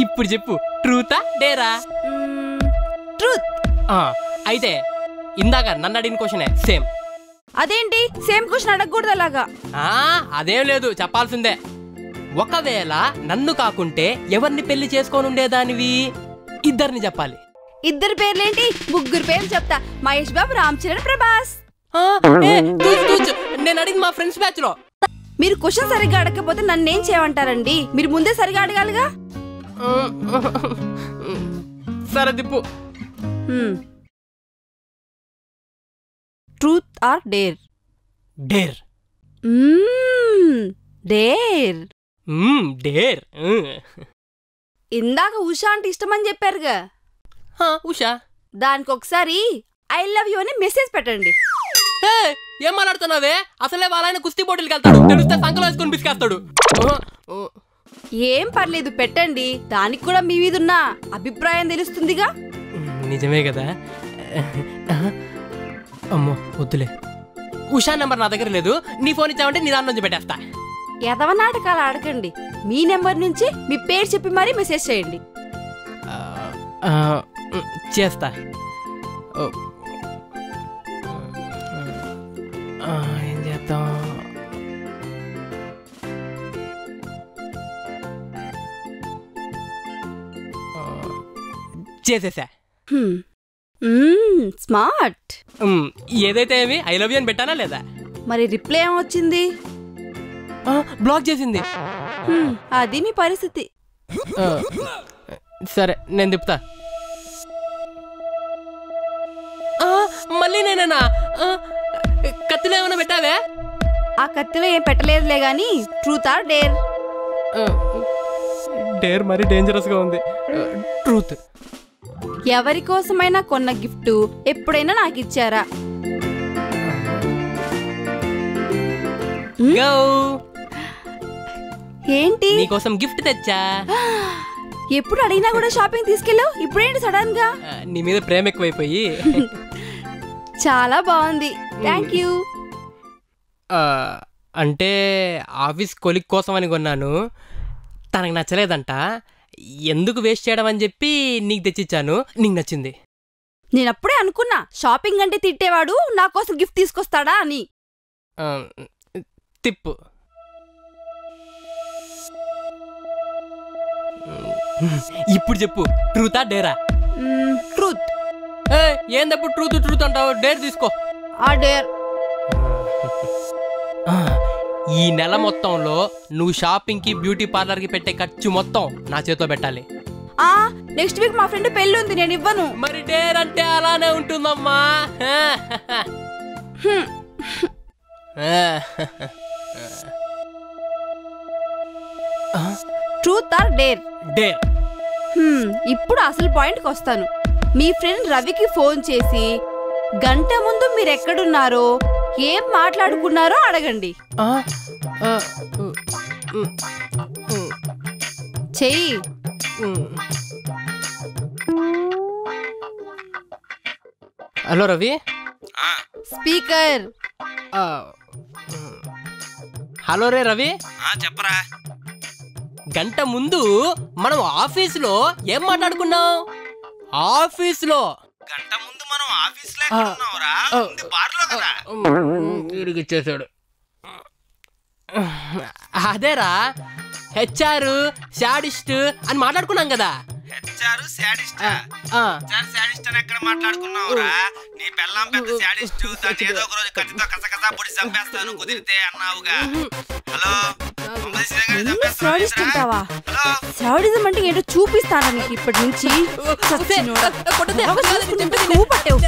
ఇప్పుడు చెప్పు, ట్రూతా డేరా? ట్రూత్. అయితే ఇందాక నన్ను అడిగిన క్వశ్చనే సేమ్. అదేంటి సేమ్ క్వశ్చన్ అడగకూడదు అలాగా? అదేం లేదు, చెప్పాల్సిందే. ఒకవేళ నన్ను కాకుంటే ఎవరిని పెళ్లి చేసుకొని ఉండేదానివి? ఇద్దరిని చెప్పాలి. ఇద్దరు పేర్లేంటి? ముగ్గురు పేర్లు చెప్తా. మహేష్ బాబు, రామ్ చరణ్, ప్రభాస్. నేను అడిగి మా ఫ్రెండ్స్ బ్యాచ్ లో. మీరు క్వశ్చన్ సరిగ్గా అడగకపోతే నన్నేం చేయమంటారండి? మీరు ముందే సరిగా అడగాలిగా. సరే Dippu. Truth or dare? Dare. Dare. Dare. ఇందాక ఉషా అంటే ఇష్టమని చెప్పారుగా. ఉషా. దానికి ఒకసారి ఐ లవ్ యూ అని మెసేజ్ పెట్టండి. ఏం మాట్లాడుతున్నావే? అసలే వాళ్ళైన కుస్తీ పోటీలకు వెళ్తాడు, తెలిస్తే సంకలం వేసుకొని బిస్కేస్తాడు. ఏం పర్లేదు, పెట్టండి. దానికి కూడా మీ మీద ఉన్న అభిప్రాయం తెలుస్తుందిగా. నిజమే కదా. అమ్మో వద్దులే, ఉషా నెంబర్ నా దగ్గర లేదు. నీ ఫోన్ ఇచ్చావంటే నీ దాని నుంచి పెట్టేస్తా. ఎదవ నాటకాలు ఆడకండి. మీ నెంబర్ నుంచి మీ పేరు చెప్పి మరీ మెసేజ్ చేయండి. చేస్తా. ఏం చేద్దాం? చేసేసా. స్మార్ట్. ఏదైతే ఏమి ఐ లవ్ యూ అని పెట్టానా లేదా? మరి రిప్లై ఏమొచ్చింది? బ్లాక్ చేసింది. అది మీ పరిస్థితి. సరే నేను తిప్పుతా. మళ్ళీ నేనేనా? కత్తిలో ఏమైనా పెట్టావే? ఆ కత్తిలో ఏం పెట్టలేదులే గాని. Truth or dare? డేర్ మరి డేంజరస్ గా ఉంది. ట్రూత్. ఎవరి కోసమైనా కొన్న గిఫ్ట్ ఎప్పుడైనా నాకు ఇచ్చారా? ఏంటి? నీకోసం గిఫ్ట్ తెచ్చా. ఎప్పుడు అడిగినా కూడా షాపింగ్ తీసుకెళ్ళావు, ఇప్పుడేంటి సడన్ గా? నీ మీద ప్రేమ ఎక్కువైపోయి. చాలా బాగుంది, థ్యాంక్ యూ. అంటే ఆఫీస్ కొలిక్ కోసం అని కొన్నాను, తనకు నచ్చలేదంట. ఎందుకు వేస్ట్ చేయడం అని చెప్పి నీకు తెచ్చిచ్చాను. నీకు నచ్చింది. నేనప్పుడే అనుకున్నా షాపింగ్ అంటే తిట్టేవాడు నా కోసం గిఫ్ట్ తీసుకొస్తాడా అని. తిప్పు. ఇప్పుడు చెప్పు, ట్రూతా డేరా? ట్రూత్. ఏందప్పుడు ట్రూత్ ట్రూత్ అంటావు? డేర్ తీసుకో. ఆ డేర్. ఈ నెల మొత్తంలో నువ్వు షాపింగ్ కి బ్యూటీ పార్లర్ కి పెట్టే ఖర్చు మొత్తం నా చేతిలో పెట్టాలి. నెక్స్ట్ వీక్ మా ఫ్రెండ్ పెళ్లి ఉంది, నేను ఇవ్వను. మరి డేర్ అంటే అలానే ఉంటుందమ్మా. Truth or dare? డేర్. ఇప్పుడు అసలు పాయింట్కి వస్తాను. మీ ఫ్రెండ్ రవికి ఫోన్ చేసి గంట ముందు మీరెక్కడున్నారో, ఏం మాట్లాడుకున్నారో అడగండి. చెయ్యి. హలో రవి. స్పీకర్. హలో రే రవి. చెప్పరా. గంట ముందు మనం ఆఫీసులో ఏం మాట్లాడుకున్నాం? ఆఫీసులో గంట ముందు మనం ఆఫీసులో ఉన్నావురా, బార్లో కదా. తిరిగిచ్చేసాడు. అదేరా, హెచ్ఆర్ శాడిస్ట్ అని మాట్లాడుకున్నాం కదా. HR sadist? శాడిస్ట్ అని ఎక్కడ మాట్లాడుకున్నావురా? నీ పెళ్ళాం పెద్ద శాడిస్ట్, దాన్ని ఏదో ఒక రోజు కత్తితో కసకసా పొడి చంపేస్తాను కుదిరితే అన్నావుగా. హలో, శాడిజం అంటే ఏంటో చూపిస్తాను నీకు ఇప్పటి నుంచి. పట్టావు